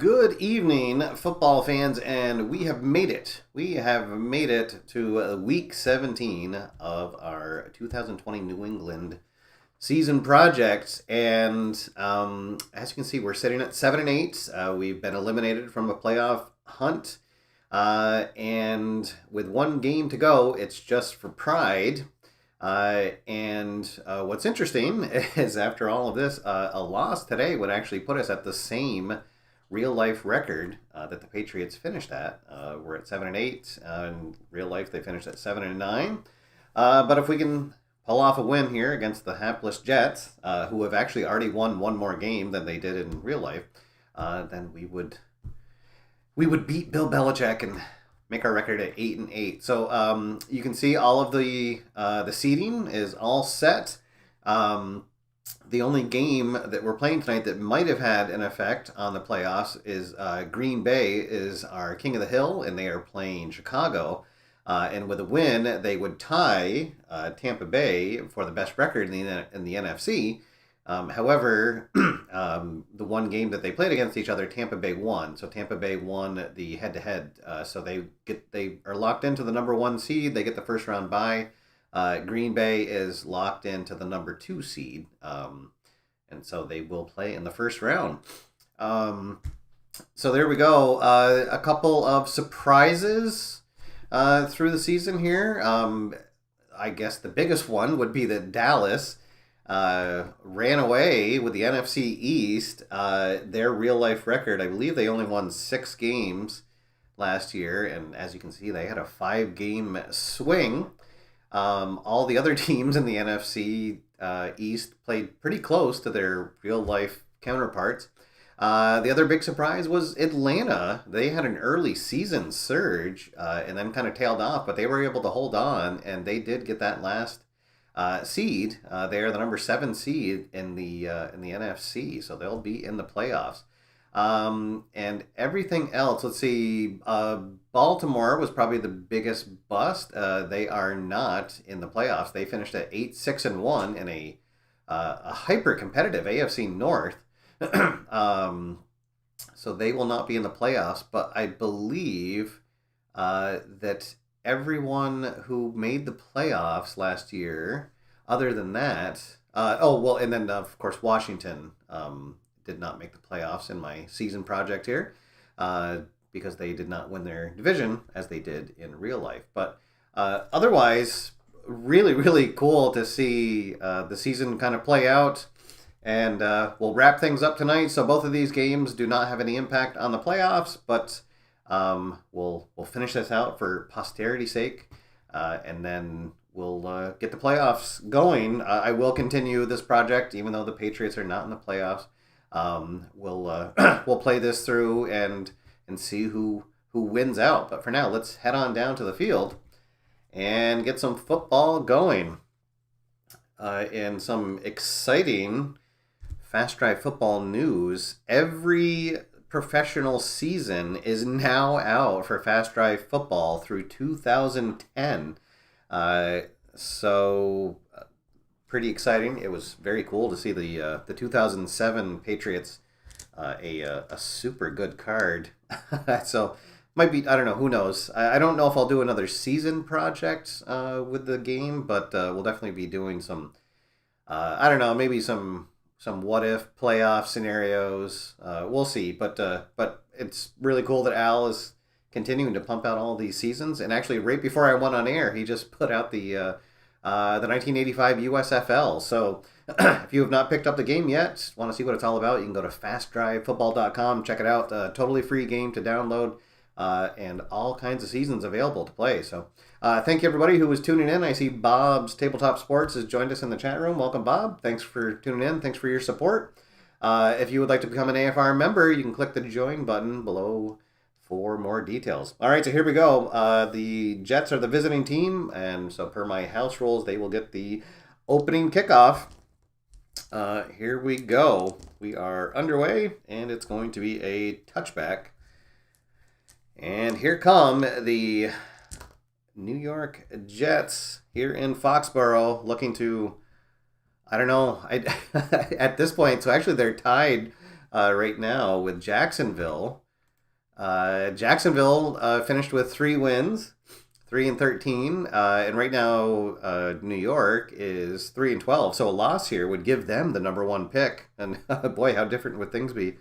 Good evening, football fans, and we have made it. We have made it to week 17 of our 2020 New England season project. And as you can see, we're sitting at 7-8. We've been eliminated from a playoff hunt. And with one game to go, it's just for pride. And what's interesting is after all of this, a loss today would actually put us at the same real life record that the Patriots finished at. We're at 7-8. In real life, they finished at 7-9. But if we can pull off a win here against the hapless Jets, who have actually already won one more game than they did in real life, then we would beat Bill Belichick and make our record at 8-8. So you can see all of the seeding is all set. The only game that we're playing tonight that might have had an effect on the playoffs is Green Bay is our king of the hill, and they are playing Chicago. And with a win, they would tie Tampa Bay for the best record in the NFC. However, the one game that they played against each other, Tampa Bay won. So Tampa Bay won the head-to-head. So they are locked into the number 1 seed. They get the first round bye. Green Bay is locked into the number 2 seed, and so they will play in the first round. So there we go. A couple of surprises through the season here. I guess the biggest one would be that Dallas ran away with the NFC East. Their real-life record, I believe they only won 6 games last year, and as you can see, they had a 5-game swing. All the other teams in the NFC East played pretty close to their real-life counterparts. The other big surprise was Atlanta. They had an early season surge and then kind of tailed off, but they were able to hold on, and they did get that last seed. They are the number 7 seed in the NFC, so they'll be in the playoffs. And everything else, let's see, Baltimore was probably the biggest bust. They are not in the playoffs. They finished at 8-6-1 in a hyper-competitive AFC North. So they will not be in the playoffs, but I believe that everyone who made the playoffs last year, other than that, and then, of course, Washington did not make the playoffs in my season project here because they did not win their division as they did in real life. But otherwise, really, really cool to see the season kind of play out. And we'll wrap things up tonight. So both of these games do not have any impact on the playoffs, but we'll finish this out for posterity's sake, and then we'll get the playoffs going. I will continue this project even though the Patriots are not in the playoffs. We'll play this through and see who wins out. But for now, let's head on down to the field and get some football going. And some exciting Fast Drive football news. Every professional season is now out for Fast Drive football through 2010. So pretty exciting. It was very cool to see the 2007 Patriots, a super good card. So might be, I don't know, who knows. I don't know if I'll do another season project with the game, but we'll definitely be doing some, I don't know, maybe some what if playoff scenarios. We'll see, but it's really cool that Al is continuing to pump out all these seasons. And actually, right before I went on air, he just put out the 1985 USFL. So if you have not picked up the game yet, want to see what it's all about, you can go to fastdrivefootball.com, check it out. Totally free game to download, and all kinds of seasons available to play. So thank you, everybody who was tuning in. I see Bob's Tabletop Sports has joined us in the chat room. Welcome, Bob. Thanks for tuning in. Thanks for your support. If you would like to become an AFR member, you can click the join button below for more details. All right, so here we go. The Jets are the visiting team, and so per my house rules, they will get the opening kickoff. Here we go. We are underway, and it's going to be a touchback. And here come the New York Jets here in Foxborough, looking to, I don't know, at this point, so actually they're tied right now with Jacksonville. Jacksonville finished with 3 wins, 3-13, and right now New York is 3-12. So a loss here would give them the number 1 pick, and boy, how different would things be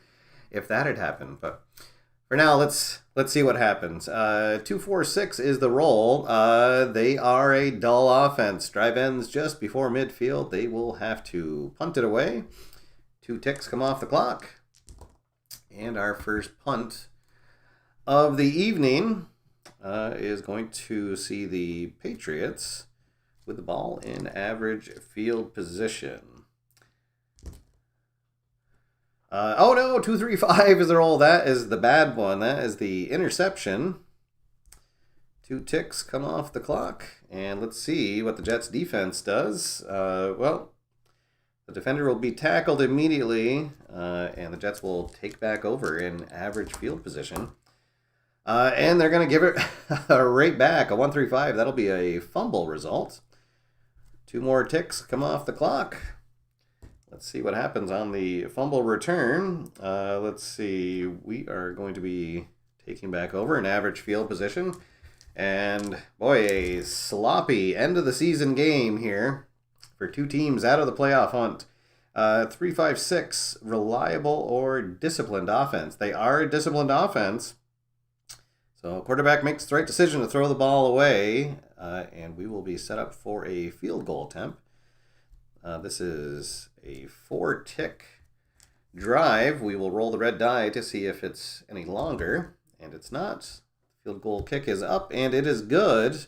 if that had happened. But for now, let's see what happens. 2-4-6 is the roll. They are a dull offense. Drive ends just before midfield. They will have to punt it away. 2 ticks come off the clock, and our first punt of the evening is going to see the Patriots with the ball in average field position. Oh no, 2-3-5 is the roll. That is the bad one. That is the interception. 2 ticks come off the clock, and let's see what the Jets defense does. Well, the defender will be tackled immediately, and the Jets will take back over in average field position. And they're going to give it right back, a 1-3-5. That'll be a fumble result. 2 more ticks come off the clock. Let's see what happens on the fumble return. Let's see. We are going to be taking back over in average field position. And boy, a sloppy end of the season game here for 2 teams out of the playoff hunt. 3-5-6, reliable or disciplined offense. They are a disciplined offense. So quarterback makes the right decision to throw the ball away, and we will be set up for a field goal attempt. This is a 4-tick drive. We will roll the red die to see if it's any longer, and it's not. Field goal kick is up, and it is good.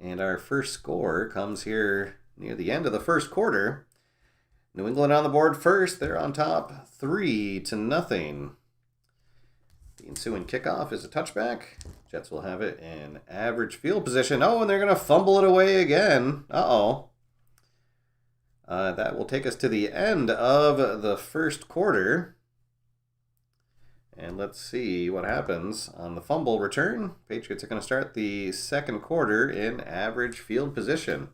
And our first score comes here near the end of the first quarter. New England on the board first. They're on top 3-0. The ensuing kickoff is a touchback. Jets will have it in average field position. Oh, and they're going to fumble it away again. Uh-oh. That will take us to the end of the first quarter. And let's see what happens on the fumble return. Patriots are going to start the second quarter in average field position.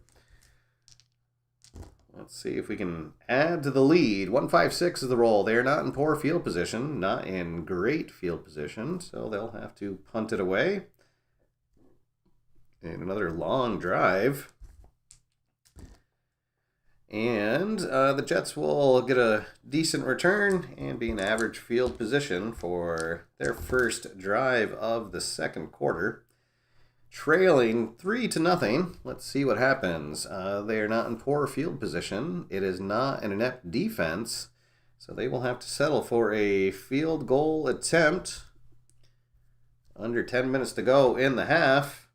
Let's see if we can add to the lead. 1-5-6 is the roll. They're not in poor field position, not in great field position, so they'll have to punt it away. And another long drive. And the Jets will get a decent return and be in average field position for their first drive of the second quarter. Trailing 3-0. Let's see what happens. They are not in poor field position. It is not an inept defense, so they will have to settle for a field goal attempt. Under 10 minutes to go in the half.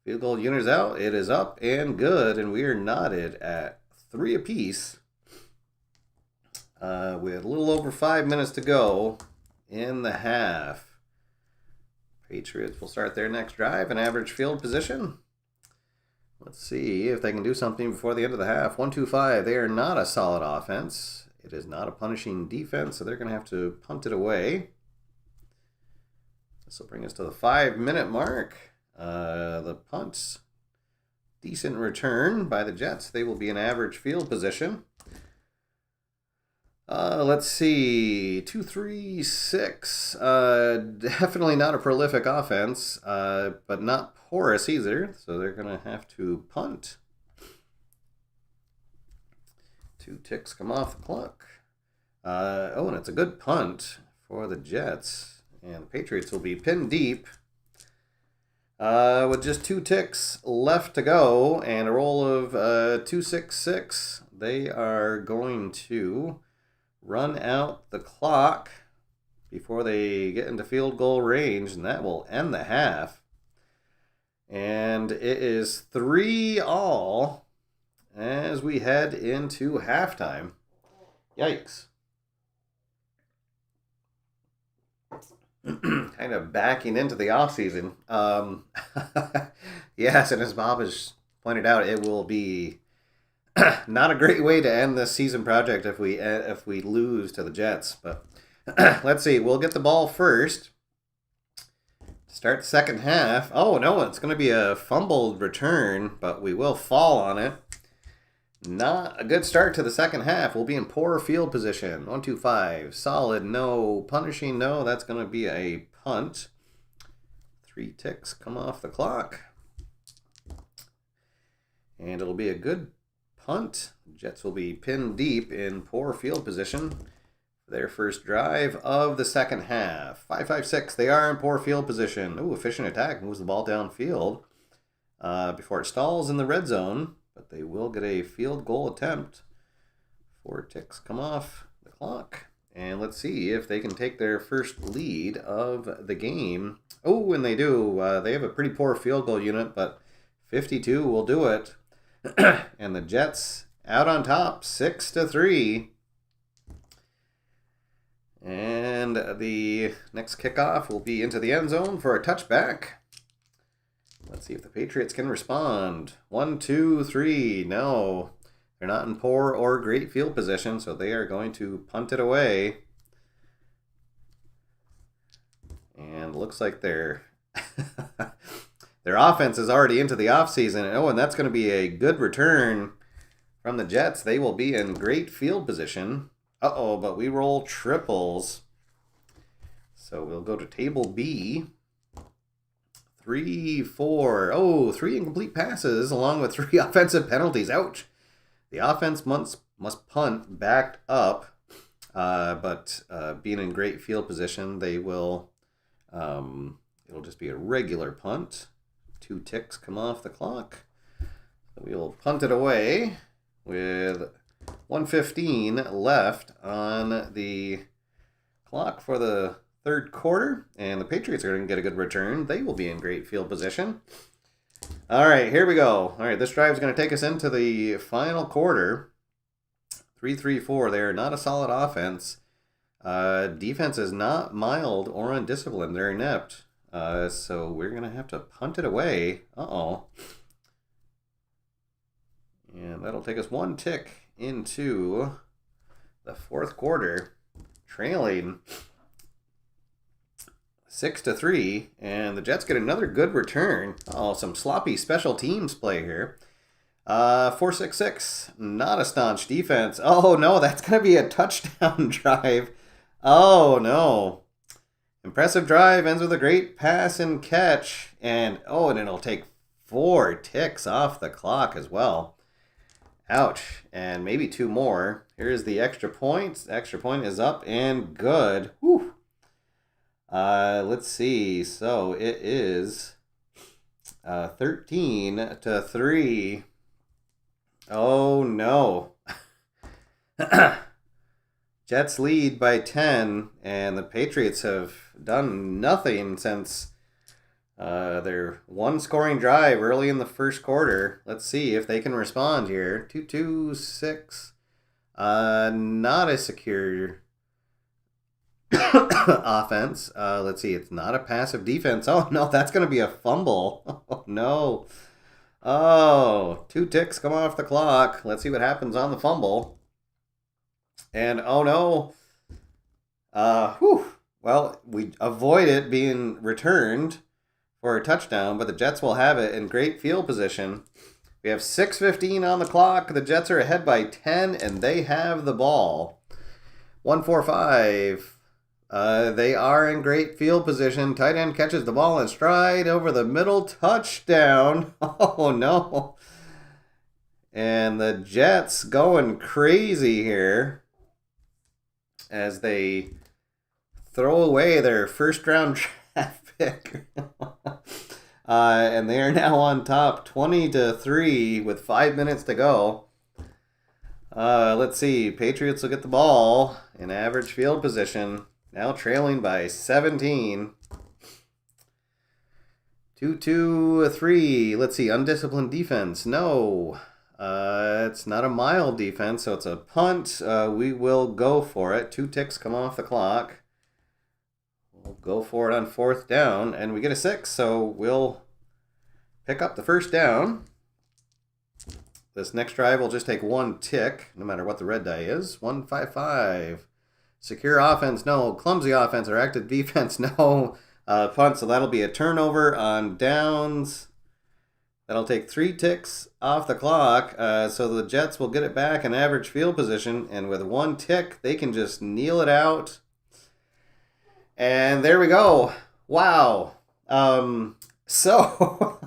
Field goal unit is out. It is up and good, and we are knotted at 3 apiece with a little over 5 minutes to go in the half. Patriots will start their next drive in average field position. Let's see if they can do something before the end of the half. 1-2-5. They are not a solid offense. It is not a punishing defense, so they're going to have to punt it away. This will bring us to the 5-minute mark. The punts, decent return by the Jets. They will be in average field position. Let's see, 2-3-6. Definitely not a prolific offense, but not porous either. So they're going to have to punt. 2 ticks come off the clock. And it's a good punt for the Jets. And the Patriots will be pinned deep. With just 2 ticks left to go and a roll of 2-6-6, they are going to run out the clock before they get into field goal range, and that will end the half. And it is 3-all as we head into halftime. Yikes. Kind of backing into the offseason. Yes, and as Bob has pointed out, it will be not a great way to end this season project if we lose to the Jets. But let's see. We'll get the ball first. Start the second half. Oh, no, it's going to be a fumbled return, but we will fall on it. Not a good start to the second half. We'll be in poor field position. 1-2-5. Solid, no. Punishing, no. That's going to be a punt. 3 ticks come off the clock. And it'll be a good punt. Jets will be pinned deep in poor field position for their first drive of the second half. 5-5-6. They are in poor field position. Ooh, efficient attack. Moves the ball downfield before it stalls in the red zone. But they will get a field goal attempt. 4 ticks come off the clock. And let's see if they can take their first lead of the game. Oh, and they do. They have a pretty poor field goal unit, but 52 will do it. And the Jets out on top, 6-3. And the next kickoff will be into the end zone for a touchback. Let's see if the Patriots can respond. 1, 2, 3. No, they're not in poor or great field position, so they are going to punt it away. And looks like their offense is already into the offseason. Oh, and that's going to be a good return from the Jets. They will be in great field position. Uh-oh, but we roll triples. So we'll go to table B. 3, 4. Oh, 3 incomplete passes along with 3 offensive penalties. Ouch. The offense must punt backed up, but being in great field position, they will. It'll just be a regular punt. 2 ticks come off the clock. So we will punt it away with 1:15 left on the clock for the third quarter, and the Patriots are going to get a good return. They will be in great field position. All right, here we go. All right, this drive is going to take us into the final quarter. 3-3-4. They are not a solid offense. Defense is not mild or undisciplined. They're inept. So we're going to have to punt it away. Uh-oh. And that'll take us 1 tick into the fourth quarter, trailing 6-3, and the Jets get another good return. Oh, some sloppy special teams play here. 4-6-6, not a staunch defense. Oh no, that's going to be a touchdown drive. Oh no. Impressive drive ends with a great pass and catch, and it'll take 4 ticks off the clock as well. Ouch, and maybe 2 more. Here's the extra point. The extra point is up and good. Whew. Let's see. So it is 13-3. Oh no. Jets lead by 10, and the Patriots have done nothing since their 1 scoring drive early in the first quarter. Let's see if they can respond here. 2-2-6. Not a secure offense. Let's see. It's not a passive defense. Oh, no, that's going to be a fumble. Oh, no. Oh, 2 ticks come off the clock. Let's see what happens on the fumble. And, oh, no. Well, we avoid it being returned for a touchdown, but the Jets will have it in great field position. We have 6:15 on the clock. The Jets are ahead by 10, and they have the ball. 1-4-5. They are in great field position. Tight end catches the ball in stride over the middle. Touchdown. Oh, no. And the Jets going crazy here as they throw away their first-round draft pick. And they are now on top 20-3 with 5 minutes to go. Let's see. Patriots will get the ball in average field position. Now trailing by 17. 2-2-3. Let's see. Undisciplined defense. No. It's not a mild defense, so it's a punt. We will go for it. 2 ticks come off the clock. We'll go for it on 4th down, and we get a 6, so we'll pick up the first down. This next drive will just take 1 tick, no matter what the red die is. 1-5-5. Secure offense, no. Clumsy offense or active defense, no. Punt, so that'll be a turnover on downs. That'll take 3 ticks off the clock, so the Jets will get it back in average field position, and with 1 tick, they can just kneel it out. And there we go. Wow. So,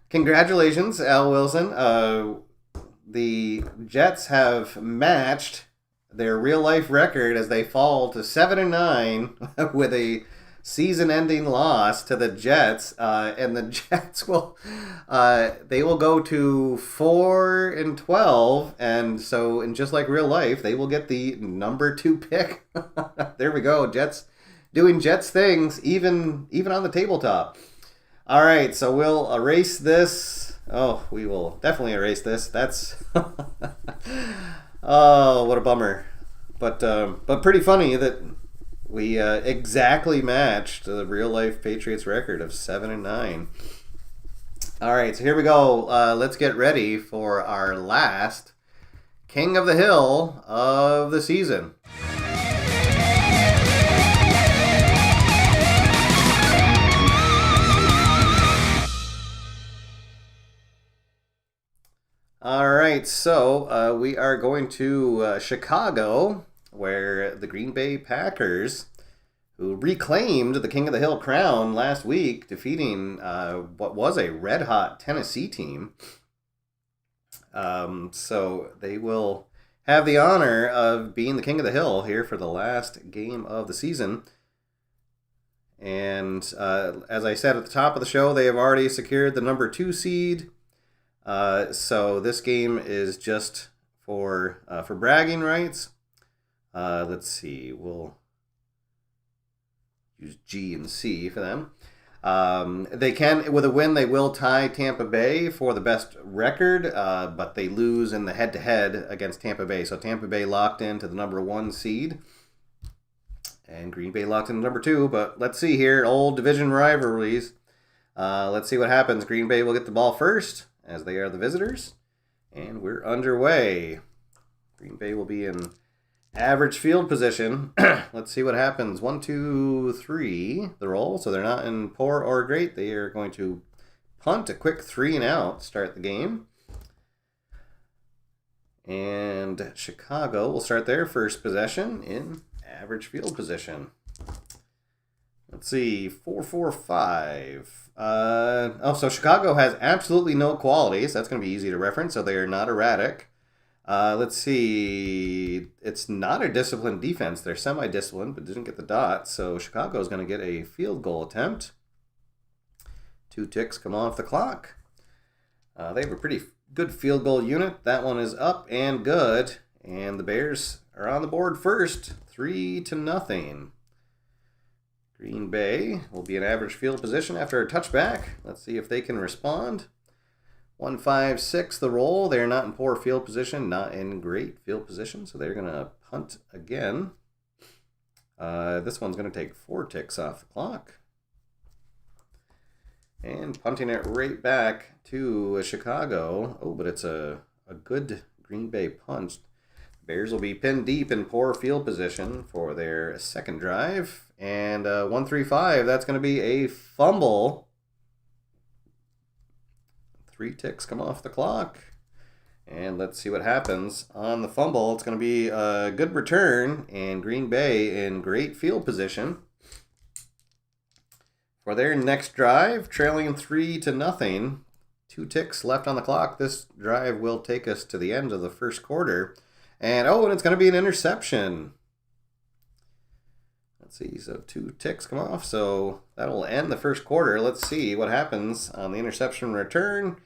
congratulations, Al Wilson. The Jets have matched their real-life record as they fall to 7-9 with a season-ending loss to the Jets, and the Jets will they will go to 4-12, and so, and just like real life, they will get the number 2 pick. There we go, Jets doing Jets things, even on the tabletop. All right, so we'll erase this. Oh, we will definitely erase this. That's oh, what a bummer. But pretty funny that we exactly matched the real life Patriots record of 7-9. All right, so here we go. Let's get ready for our last King of the Hill of the season. All right, so we are going to Chicago, where the Green Bay Packers, who reclaimed the King of the Hill crown last week, defeating what was a red-hot Tennessee team. So they will have the honor of being the King of the Hill here for the last game of the season. And as I said at the top of the show, they have already secured the number 2 seed. So this game is just for bragging rights. Let's see, we'll use G and C for them. They can, with a win, they will tie Tampa Bay for the best record, but they lose in the head-to-head against Tampa Bay. So Tampa Bay locked into the number 1 seed, and Green Bay locked into number 2. But let's see here, old division rivalries. Let's see what happens. Green Bay will get the ball first, as they are the visitors, and we're underway. Green Bay will be in average field position. Let's see what happens. 1, 2, 3, the roll. So they're not in poor or great. They are going to punt a quick 3-and-out to start the game. And Chicago will start their first possession in average field position. Let's see, 4-4-5. So Chicago has absolutely no qualities. That's going to be easy to reference, so they are not erratic. Let's see, it's not a disciplined defense. They're semi-disciplined, but didn't get the dot, so Chicago is going to get a field goal attempt. 2 ticks come off the clock. They have a pretty good field goal unit. That one is up and good, and the Bears are on the board first, 3-0. Green Bay will be in average field position after a touchback. Let's see if they can respond. 1-5-6 the roll. They're not in poor field position, not in great field position, so they're going to punt again. This one's going to take 4 ticks off the clock. And punting it right back to Chicago. Oh, but it's a good Green Bay punt. Bears will be pinned deep in poor field position for their second drive. And 1-3-5, that's going to be a fumble. 3 ticks come off the clock. And let's see what happens on the fumble. It's going to be a good return, and Green Bay in great field position for their next drive, trailing 3-0. 2 ticks left on the clock. This drive will take us to the end of the first quarter. And it's going to be an interception. Let's see, so 2 ticks come off, so that'll end the first quarter. Let's see what happens on the interception return.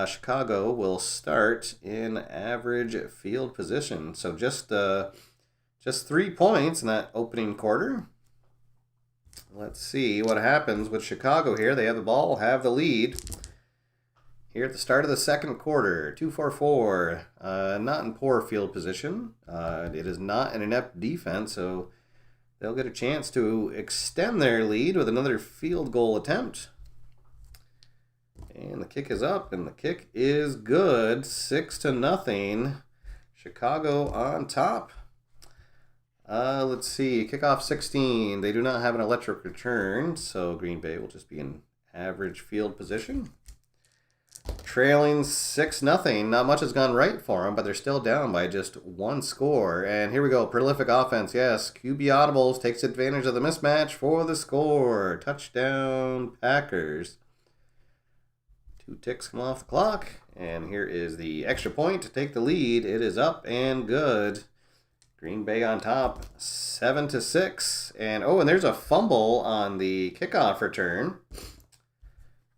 Chicago will start in average field position. So just 3 points in that opening quarter. Let's see what happens with Chicago here. They have the ball, have the lead. Here at the start of the second quarter, 2-4-4, not in poor field position. It is not an inept defense, so they'll get a chance to extend their lead with another field goal attempt. And the kick is up, and the kick is good, 6-0. Chicago on top. Let's see, kickoff 16. They do not have an electric return, so Green Bay will just be in average field position. Trailing 6-0. Not much has gone right for them, but they're still down by just one score. And here we go. Prolific offense. Yes, QB audibles takes advantage of the mismatch for the score. Touchdown Packers. 2 ticks come off the clock. And here is the extra point to take the lead. It is up and good. Green Bay on top, 7-6. And there's a fumble on the kickoff return.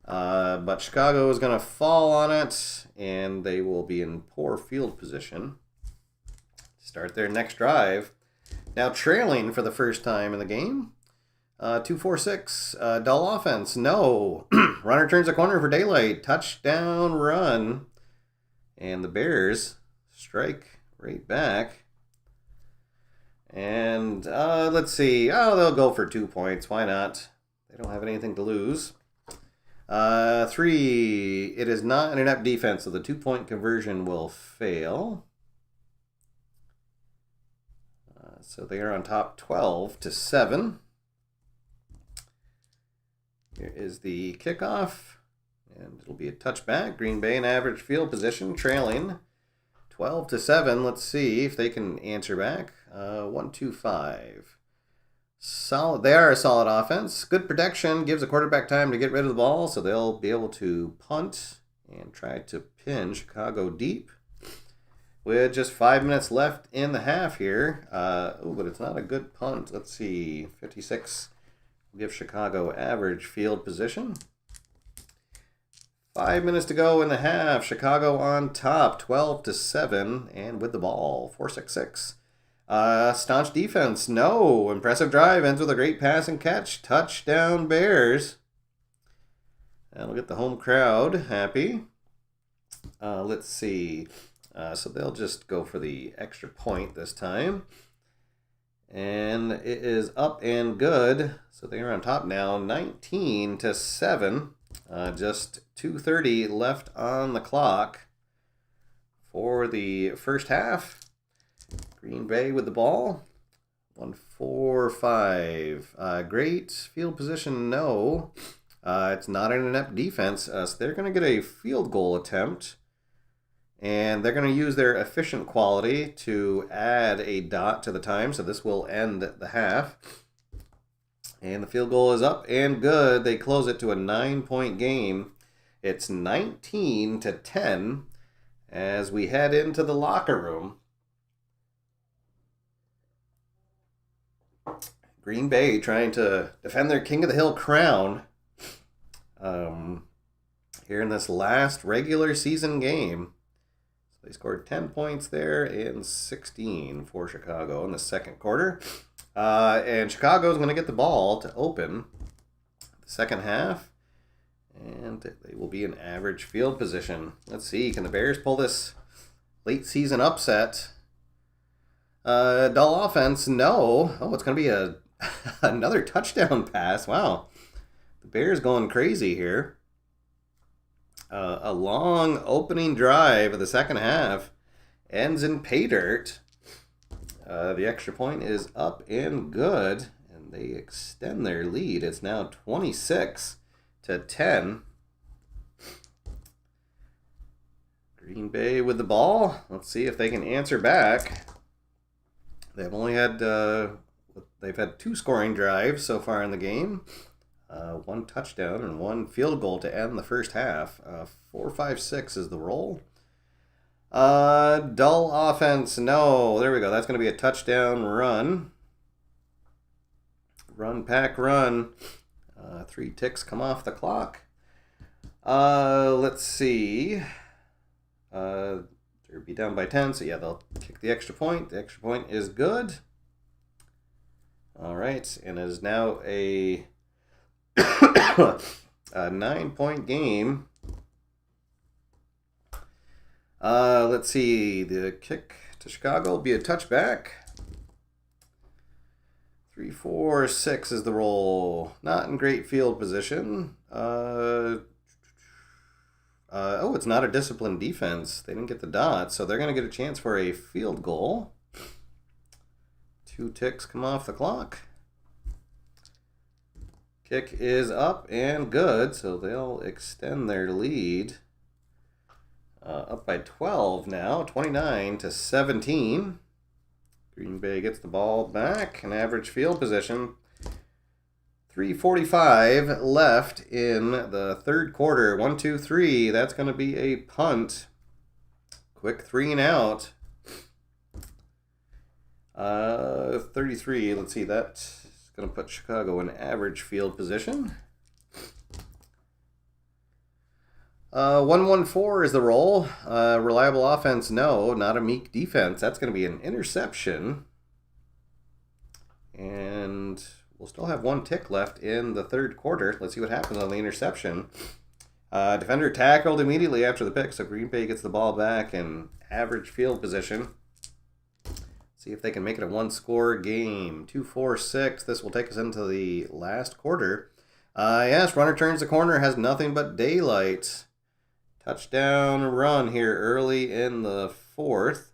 But Chicago is going to fall on it, and they will be in poor field position. Start their next drive. Now trailing for the first time in the game. 2-4-6. Dull offense. No. Runner turns the corner for daylight. Touchdown run. And the Bears strike right back. And let's see. They'll go for 2 points. Why not? They don't have anything to lose. 3. It is not an inept defense, so the 2-point conversion will fail. So they are on top 12-7. Here is the kickoff, and it'll be a touchback. Green Bay in average field position, trailing 12-7. Let's see if they can answer back. 1-2-5. Solid. They are a solid offense. Good protection. Gives the quarterback time to get rid of the ball, so they'll be able to punt and try to pin Chicago deep. With just 5 minutes left in the half here. But it's not a good punt. Let's see. 56 will give Chicago average field position. 5 minutes to go in the half. Chicago on top, 12-7, and with the ball, 4-6-6. Staunch defense. No. Impressive drive. Ends with a great pass and catch. Touchdown Bears. That'll get the home crowd happy. Let's see. So they'll just go for the extra point this time. And it is up and good. So they are on top now, 19-7. Just 2:30 left on the clock for the first half. Green Bay with the ball. 1-4-5. Great field position, no. It's not an inept defense, so they're going to get a field goal attempt. And they're going to use their efficient quality to add a dot to the time, so this will end the half. And the field goal is up and good. They close it to a 9-point game. It's 19-10 as we head into the locker room. Green Bay trying to defend their King of the Hill crown here in this last regular season game. So they scored 10 points there and 16 for Chicago in the second quarter. And Chicago is going to get the ball to open the second half. And they will be in average field position. Let's see, can the Bears pull this late season upset? Dull offense, no. It's going to be another touchdown pass. Wow. The Bears going crazy here. A long opening drive of the second half ends in pay dirt. The extra point is up and good, and they extend their lead. It's now 26-10. Green Bay with the ball. Let's see if they can answer back. They've only had they've had 2 scoring drives so far in the game. 1 touchdown and 1 field goal to end the first half. 4-5-6 is the roll. Dull offense. No. There we go. That's going to be a touchdown run. Run, pack, run. 3 ticks come off the clock. Let's see. They'll be down by 10, so yeah, they'll kick the extra point. The extra point is good. All right, and it is now a 9-point game. Let's see. The kick to Chicago will be a touchback. 3-4-6 is the roll. Not in great field position. It's not a disciplined defense. They didn't get the dot, so they're going to get a chance for a field goal. 2 ticks come off the clock. Kick is up and good, so they'll extend their lead. Up by 12 now, 29-17. Green Bay gets the ball back, an average field position. 3:45 left in the third quarter. 1, 2, 3. That's going to be a punt. Quick 3 and out. 33. Let's see, that's going to put Chicago in average field position. 1-1-4 is the roll. Reliable offense, no. Not a meek defense. That's going to be an interception. And we'll still have 1 tick left in the third quarter. Let's see what happens on the interception. Defender tackled immediately after the pick, so Green Bay gets the ball back in average field position. See if they can make it a 1-score game. 2-4-6. This will take us into the last quarter. Yes, runner turns the corner, has nothing but daylight. Touchdown run here early in the fourth.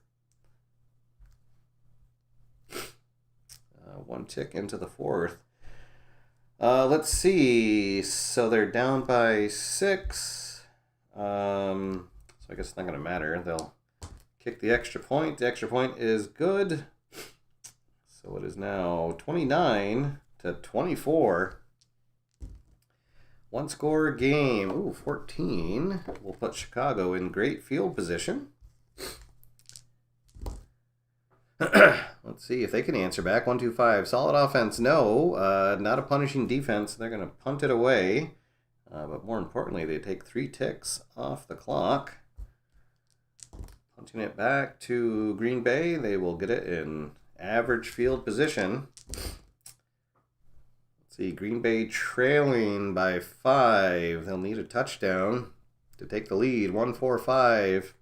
1 tick into the fourth. Let's see. So they're down by 6. So I guess it's not going to matter. They'll kick the extra point. The extra point is good. So it is now 29-24. 1-score game. Ooh, 14. We'll put Chicago in great field position. Let's see if they can answer back. 1, 2, 5. Solid offense, no. Not a punishing defense. They're going to punt it away. But more importantly, they take 3 ticks off the clock. Punting it back to Green Bay. They will get it in average field position. See, Green Bay trailing by 5. They'll need a touchdown to take the lead. 1-4-5.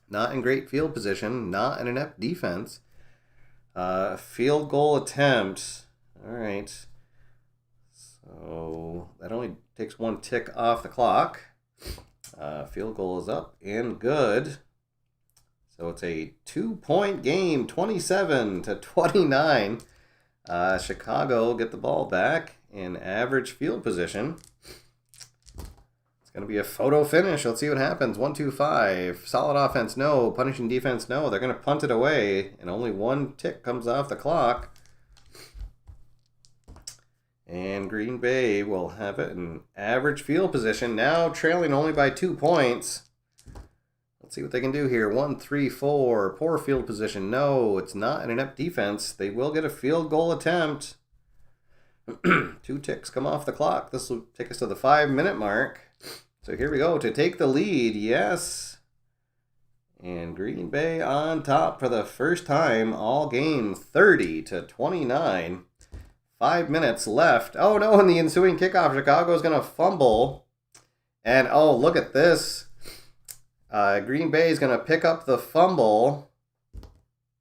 Not in great field position. Not an inept defense. Field goal attempt. All right. So that only takes 1 tick off the clock. Field goal is up and good. So it's a 2-point game, 27-29. Chicago get the ball back in average field position. It's going to be a photo finish. Let's see what happens. 1, 2, 5. Solid offense, no. Punishing defense, no. They're going to punt it away, and only 1 tick comes off the clock. And Green Bay will have it in average field position, now trailing only by 2 points. Let's see what they can do here. 1, 3, 4. Poor field position. No, it's not an inept defense. They will get a field goal attempt. 2 ticks come off the clock. This will take us to the 5-minute mark. So here we go to take the lead. Yes. And Green Bay on top for the first time all game, 30-29. 5 minutes left. Oh no, in the ensuing kickoff, Chicago is going to fumble. And oh, look at this. Green Bay is going to pick up the fumble.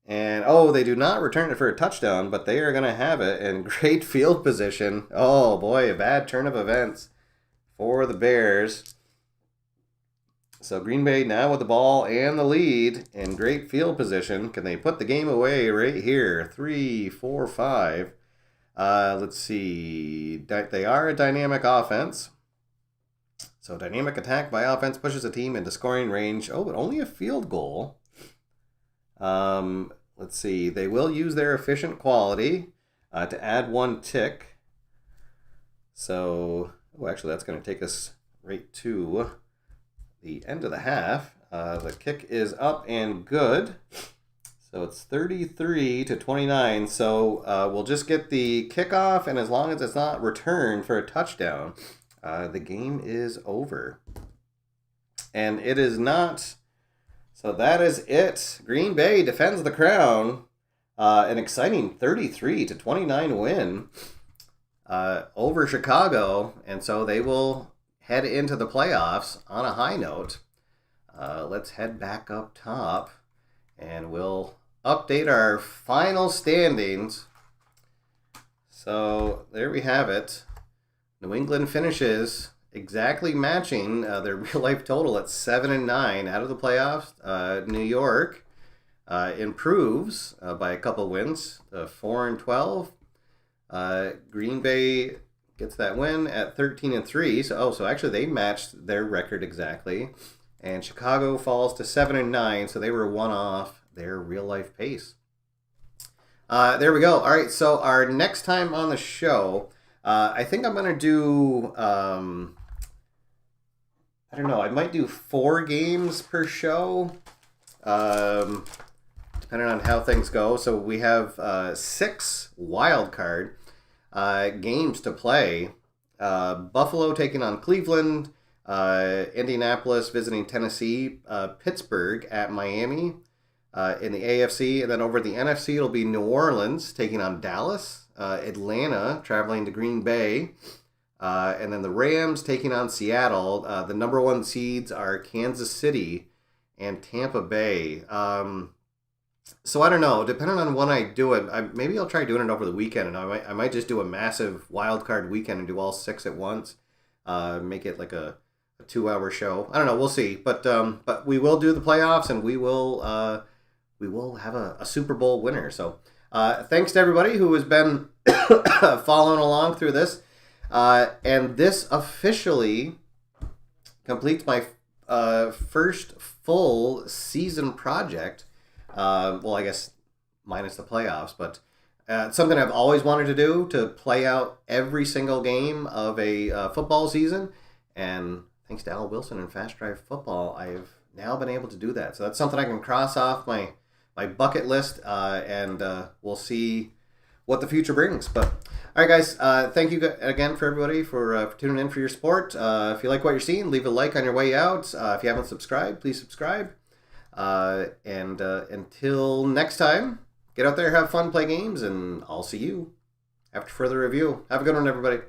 And, oh, they do not return it for a touchdown, but they are going to have it in great field position. Oh, boy, a bad turn of events for the Bears. So Green Bay now with the ball and the lead in great field position. Can they put the game away right here? 3, 4, 5. Let's see. They are a dynamic offense. So dynamic attack by offense pushes a team into scoring range. Oh, but only a field goal. Let's see. They will use their efficient quality to add 1 tick. So, oh, actually, that's going to take us right to the end of the half. The kick is up and good. So it's 33-29. So we'll just get the kickoff, and as long as it's not returned for a touchdown, the game is over. And it is not. So that is it. Green Bay defends the crown. An exciting 33-29 win over Chicago. And so they will head into the playoffs on a high note. Let's head back up top and we'll update our final standings. So there we have it. New England finishes exactly matching their real life total at 7-9 out of the playoffs. New York improves by a couple wins, 4-12. Green Bay gets that win at 13-3. So actually they matched their record exactly. And Chicago falls to 7-9, so they were one off their real life pace. There we go. All right, so our next time on the show, I think I'm going to do, I don't know, I might do 4 games per show, depending on how things go. So we have 6 wild card games to play. Buffalo taking on Cleveland, Indianapolis visiting Tennessee, Pittsburgh at Miami. In the AFC, and then over the NFC, it'll be New Orleans taking on Dallas, Atlanta traveling to Green Bay, and then the Rams taking on Seattle. The number 1 seeds are Kansas City and Tampa Bay. So I don't know. Depending on when I do it, maybe I'll try doing it over the weekend, and I might just do a massive wild card weekend and do all 6 at once. Make it like a 2-hour show. I don't know. We'll see. But we will do the playoffs, and we will have a Super Bowl winner. So thanks to everybody who has been following along through this. And this officially completes my first full season project. Well, I guess minus the playoffs, but it's something I've always wanted to do, to play out every single game of a football season. And thanks to Al Wilson and Fast Drive Football, I've now been able to do that. So that's something I can cross off my bucket list, and we'll see what the future brings. But all right, guys, thank you again for everybody for tuning in, for your support. If you like what you're seeing, leave a like on your way out. If you haven't subscribed, please subscribe. And until next time, get out there, have fun, play games, and I'll see you after further review. Have a good one, everybody.